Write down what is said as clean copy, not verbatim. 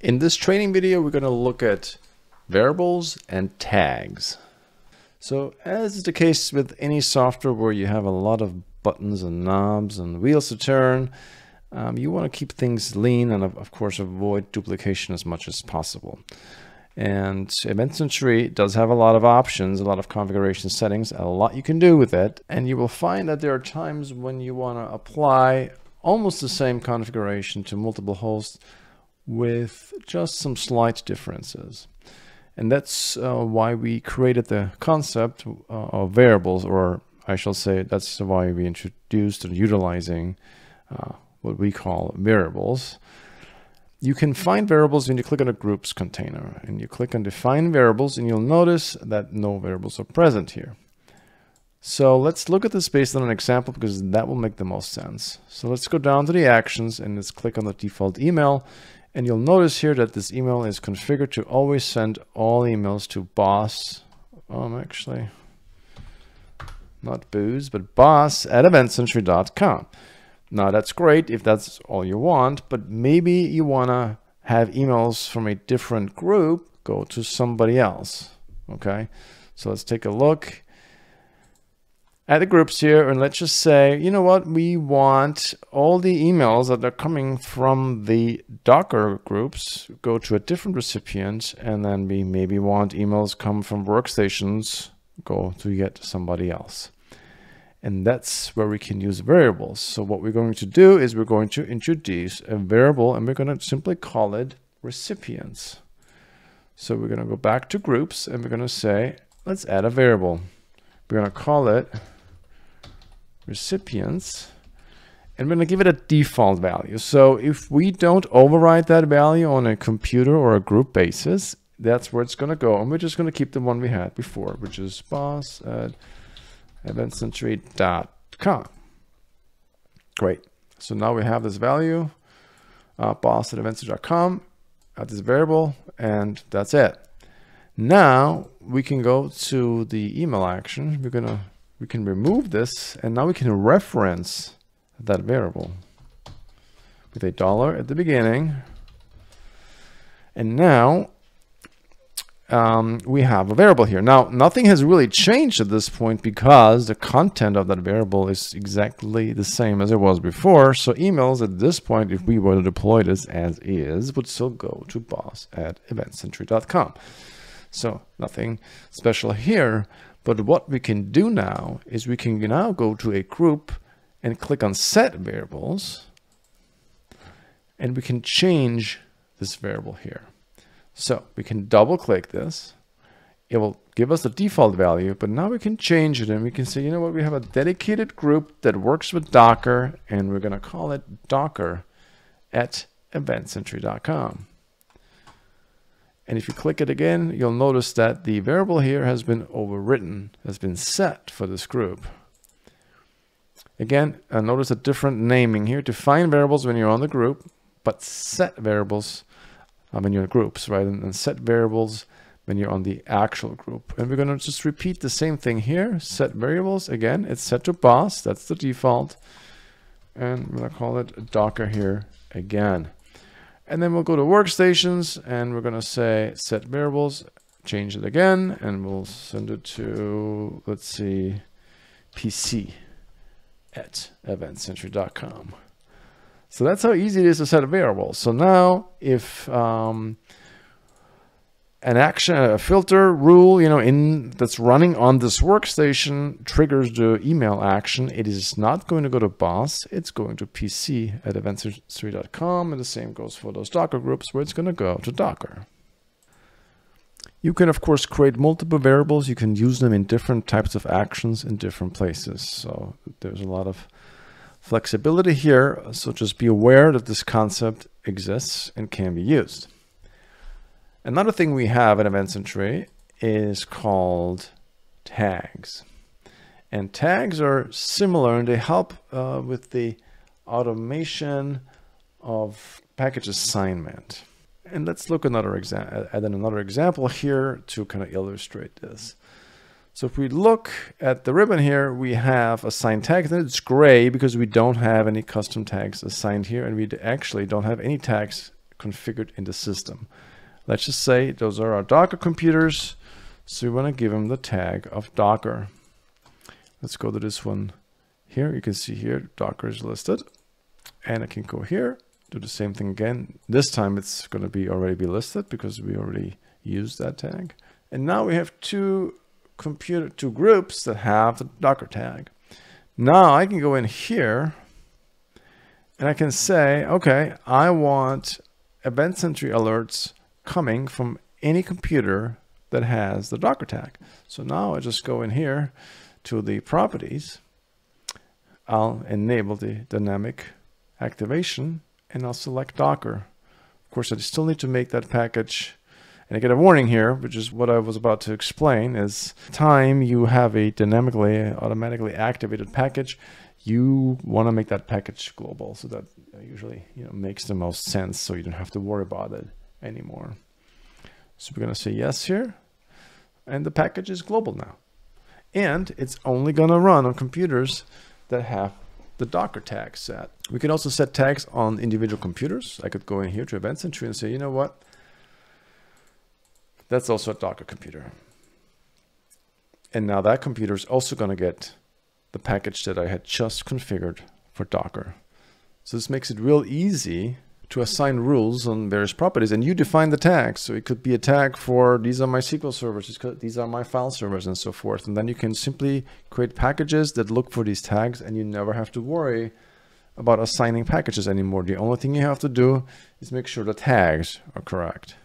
In this training video, we're going to look at variables and tags. So as is the case with any software where you have a lot of buttons and knobs and wheels to turn, you want to keep things lean and of course avoid duplication as much as possible. And EventSentry does have a lot of options, a lot of configuration settings, a lot you can do with it. And you will find that there are times when you want to apply almost the same configuration to multiple hosts with just some slight differences. And that's why we created the concept of variables, or I shall say that's why we introduced and utilizing what we call variables. You can find variables when you click on a groups container, and you click on define variables, and you'll notice that no variables are present here. So let's look at this based on an example because that will make the most sense. So let's go down to the actions and let's click on the default email. And you'll notice here that this email is configured to always send all emails to boss. Actually, not booze, but boss@eventsentry.com. Now that's great if that's all you want, but maybe you want to have emails from a different group go to somebody else. Okay, so let's take a look at the groups here, and let's just say, you know what, we want all the emails that are coming from the Docker groups go to a different recipient, and then we maybe want emails come from workstations go to yet somebody else. And that's where we can use variables. So what we're going to do is we're going to introduce a variable, and we're going to simply call it recipients. So we're going to go back to groups, and we're going to say, let's add a variable. We're going to call it recipients, and we're going to give it a default value. So if we don't override that value on a computer or a group basis, that's where it's going to go. And we're just going to keep the one we had before, which is boss@eventsentry.com. Great. So now we have this value, boss@eventsentry.com, at this variable, and that's it. Now we can go to the email action. We can remove this, and now we can reference that variable with a $$ at the beginning. And now we have a variable here. Now, nothing has really changed at this point because the content of that variable is exactly the same as it was before. So emails at this point, if we were to deploy this as is, would still go to boss@eventsentry.com. So nothing special here. But what we can do now is we can now go to a group and click on set variables, and we can change this variable here. So we can double click this. It will give us the default value, but now we can change it, and we can say, you know what, we have a dedicated group that works with Docker, and we're going to call it Docker@eventsentry.com. And if you click it again, you'll notice that the variable here has been overwritten, has been set for this group. Again, notice a different naming here. Define variables when you're on the group, but set variables when you're in groups, right? And set variables when you're on the actual group. And we're going to just repeat the same thing here. Set variables, again, it's set to boss. That's the default. And we're going to call it Docker here again. And then we'll go to workstations, and we're going to say set variables, change it again, and we'll send it to, let's see, PC@eventsentry.com. So that's how easy it is to set a variable. So now if an action, a filter rule, that's running on this workstation triggers the email action, it is not going to go to boss, it's going to PC@eventsentry.com, and the same goes for those Docker groups where it's going to go to Docker. You can, of course, create multiple variables. You can use them in different types of actions in different places. So there's a lot of flexibility here. So just be aware that this concept exists and can be used. Another thing we have in EventSentry is called tags. And tags are similar, and they help with the automation of package assignment. And let's look at another example here to kind of illustrate this. So if we look at the ribbon here, we have assigned tags, and it's gray because we don't have any custom tags assigned here, and we actually don't have any tags configured in the system. Let's just say those are our Docker computers. So we want to give them the tag of Docker. Let's go to this one here. You can see here Docker is listed. And I can go here, do the same thing again. This time it's going to already be listed because we already used that tag. And now we have two groups that have the Docker tag. Now I can go in here and I can say, okay, I want EventSentry alerts coming from any computer that has the Docker tag. So now I just go in here to the properties. I'll enable the dynamic activation and I'll select Docker. Of course, I still need to make that package. And I get a warning here, which is what I was about to explain, is time you have a automatically activated package, you want to make that package global. So that usually makes the most sense, so you don't have to worry about it anymore. So we're going to say yes here. And the package is global now. And it's only going to run on computers that have the Docker tag set. We can also set tags on individual computers. I could go in here to EventSentry and say, you know what? That's also a Docker computer. And now that computer is also going to get the package that I had just configured for Docker. So this makes it real easy to assign rules on various properties, and you define the tags. So it could be a tag for these are my SQL servers, these are my file servers, and so forth. And then you can simply create packages that look for these tags, and you never have to worry about assigning packages anymore. The only thing you have to do is make sure the tags are correct.